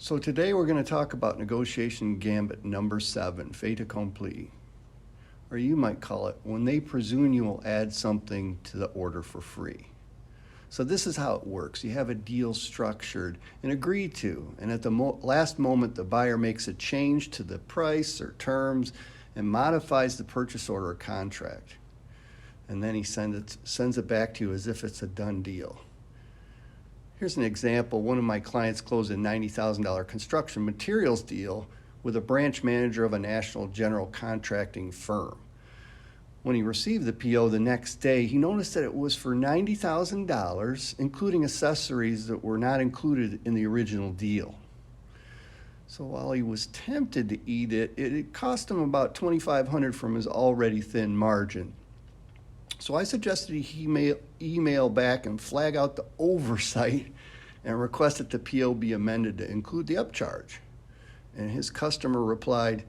So today we're going to talk about Negotiation Gambit number 7, Fait Accompli. Or you might call it, when they presume you will add something to the order for free. So this is how it works. You have a deal structured and agreed to, and at the last moment the buyer makes a change to the price or terms and modifies the purchase order or contract. And then he sends it back to you as if it's a done deal. Here's an example. One of my clients closed a $90,000 construction materials deal with a branch manager of a national general contracting firm. When he received the PO the next day, he noticed that it was for $90,000, including accessories that were not included in the original deal. So while he was tempted to eat it, it cost him about $2,500 from his already thin margin. So I suggested he email back and flag out the oversight and request that the PO be amended to include the upcharge. And his customer replied,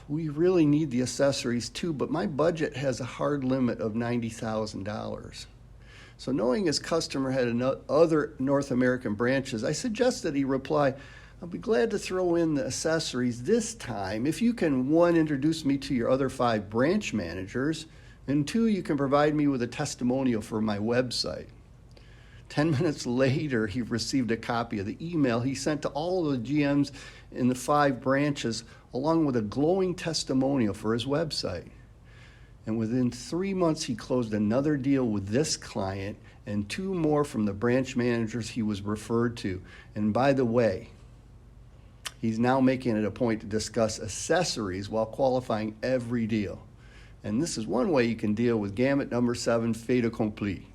"We really need the accessories too, but my budget has a hard limit of $90,000. So knowing his customer had other North American branches, I suggested he reply, "I'll be glad to throw in the accessories this time if you can, 1, introduce me to your other 5 branch managers, and 2, you can provide me with a testimonial for my website." 10 minutes later, he received a copy of the email he sent to all of the GMs in the 5 branches, along with a glowing testimonial for his website. And within 3 months, he closed another deal with this client and 2 more from the branch managers he was referred to. And by the way, he's now making it a point to discuss accessories while qualifying every deal. And this is one way you can deal with Gambit number 7, Fait Accompli.